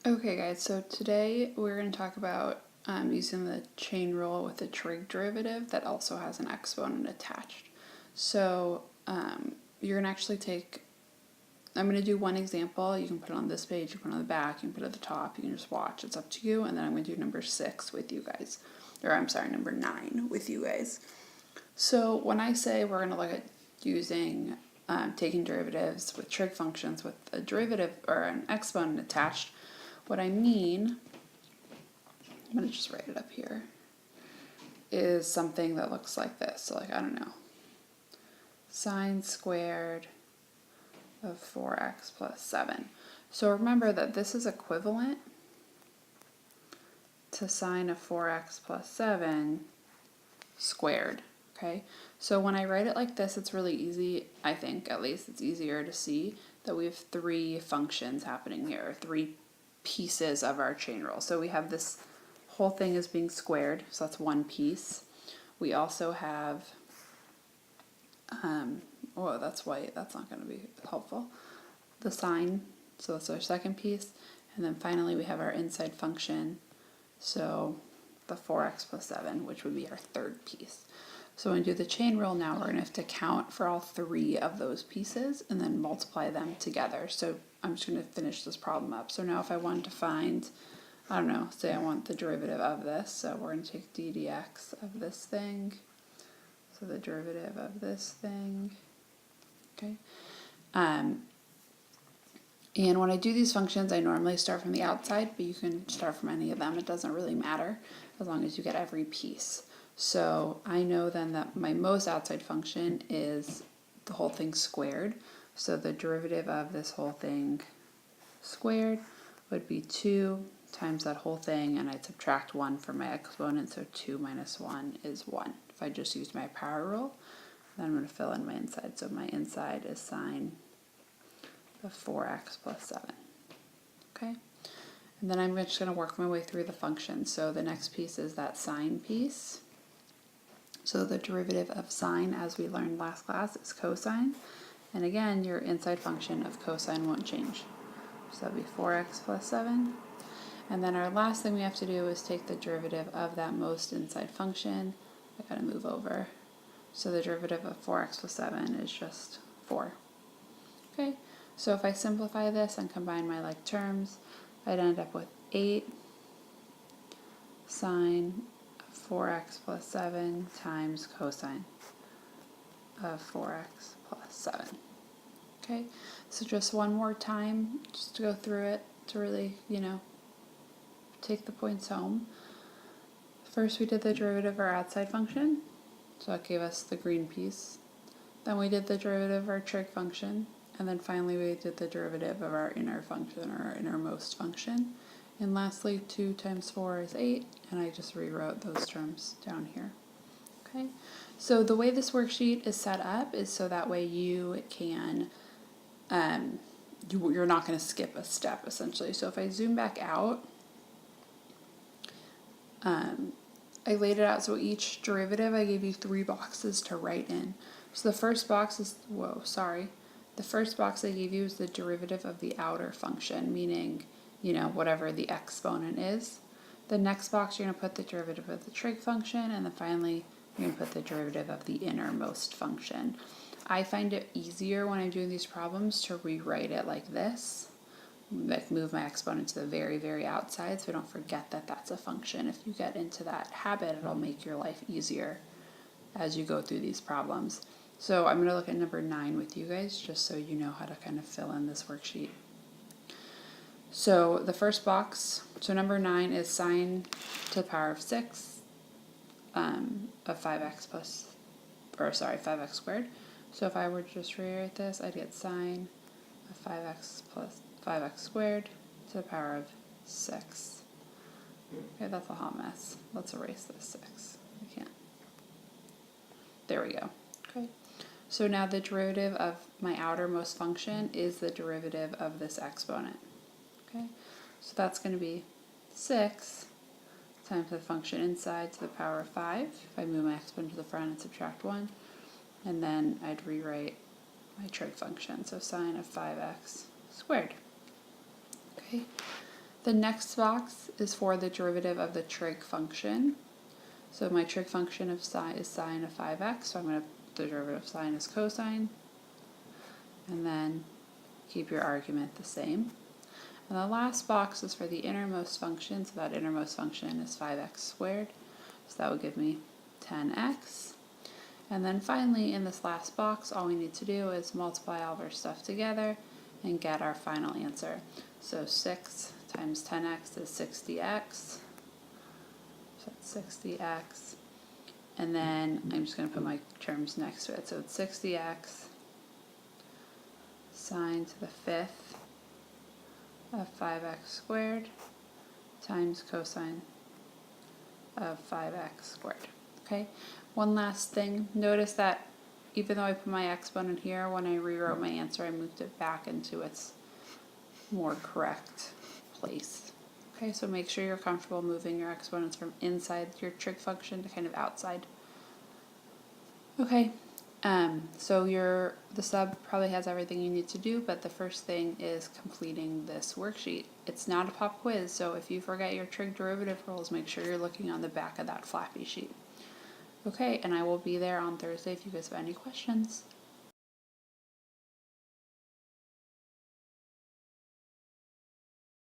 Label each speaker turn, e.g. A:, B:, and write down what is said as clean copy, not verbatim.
A: Okay guys, so today we're going to talk about using the chain rule with a trig derivative that also has an exponent attached. So you're going to actually I'm going to do one example. You can put it on this page, you can put it on the back, you can put it at the top, you can just watch. It's up to you. And then I'm going to do number 6 with you guys. Or I'm sorry, number 9 with you guys. So when I say we're going to look at using taking derivatives with trig functions with a derivative or an exponent attached, what I mean, I'm going to just write it up here, is something that looks like this. So like, I don't know, sine squared of 4x plus 7. So remember that this is equivalent to sine of 4x plus 7 squared. Okay, so when I write it like this, it's really easy, I think, at least it's easier to see that we have 3 functions happening here, or 3 pieces of our chain rule. So we have this whole thing is being squared, so that's one piece. We also have, oh, that's white, that's not going to be helpful. The sine, so that's our second piece. And then finally we have our inside function, so the 4x plus 7, which would be our third piece. So when we do the chain rule now, we're going to have to count for all 3 of those pieces and then multiply them together. So I'm just going to finish this problem up. So now if I wanted to find, I don't know, say I want the derivative of this, so we're going to take d dx of this thing, so the derivative of this thing, okay? And when I do these functions, I normally start from the outside, but you can start from any of them. It doesn't really matter as long as you get every piece. So I know then that my most outside function is the whole thing squared. So the derivative of this whole thing squared would be 2 times that whole thing, and I'd subtract 1 from my exponent, so 2 minus 1 is 1. If I just use my power rule, then I'm going to fill in my inside. So my inside is sine of 4x plus 7. Okay? And then I'm just going to work my way through the function. So the next piece is that sine piece. So the derivative of sine, as we learned last class, is cosine. And again, your inside function of cosine won't change. So that would be 4x plus 7. And then our last thing we have to do is take the derivative of that most inside function. I gotta move over. So the derivative of 4x plus 7 is just 4. Okay, so if I simplify this and combine my like terms, I'd end up with 8 sine 4x plus 7 times cosine of 4x plus 7. Okay, so just one more time, just to go through it to really, take the points home. First we did the derivative of our outside function, so that gave us the green piece. Then we did the derivative of our trig function, and then finally we did the derivative of our inner function, or our innermost function. And lastly, 2 times 4 is 8, and I just rewrote those terms down here. Okay, so the way this worksheet is set up is so that way you can, you're not going to skip a step essentially. So if I zoom back out, I laid it out so each derivative I gave you 3 boxes to write in. So the first box is, the first box I gave you is the derivative of the outer function, meaning, whatever the exponent is. The next box you're going to put the derivative of the trig function, and then finally you're going to put the derivative of the innermost function. I find it easier when I'm doing these problems to rewrite it like this, like move my exponent to the very, very outside so I don't forget that that's a function. If you get into that habit, it'll make your life easier as you go through these problems. So I'm going to look at number 9 with you guys just so you know how to kind of fill in this worksheet. So the first box, so number 9 is sine to the power of 6 of 5x squared. So if I were to just rewrite this, I'd get sine of 5x plus 5x squared to the power of 6. Okay, that's a hot mess. Let's erase this 6. I can't. There we go. Okay. So now the derivative of my outermost function is the derivative of this exponent. Okay, so that's going to be 6 times the function inside to the power of 5. If I move my exponent to the front and subtract 1, and then I'd rewrite my trig function, so sine of 5x squared. Okay, The next box is for the derivative of the trig function. So my trig function of sine is sine of 5x, so I'm going to, the derivative of sine is cosine, and then keep your argument the same. And the last box is for the innermost function, so that innermost function is 5x squared, so that would give me 10x. And then finally, in this last box, all we need to do is multiply all of our stuff together and get our final answer. So 6 times 10x is 60x. So that's 60x. And then I'm just going to put my terms next to it. So it's 60x sine to the 5th of 5x squared times cosine of 5x squared. Okay, one last thing. Notice that even though I put my exponent here, when I rewrote my answer, I moved it back into its more correct place. Okay, so make sure you're comfortable moving your exponents from inside your trig function to kind of outside. Okay, so the sub probably has everything you need to do, but the first thing is completing this worksheet. It's not a pop quiz, so if you forget your trig derivative rules, make sure you're looking on the back of that flappy sheet. Okay, and I will be there on Thursday if you guys have any questions.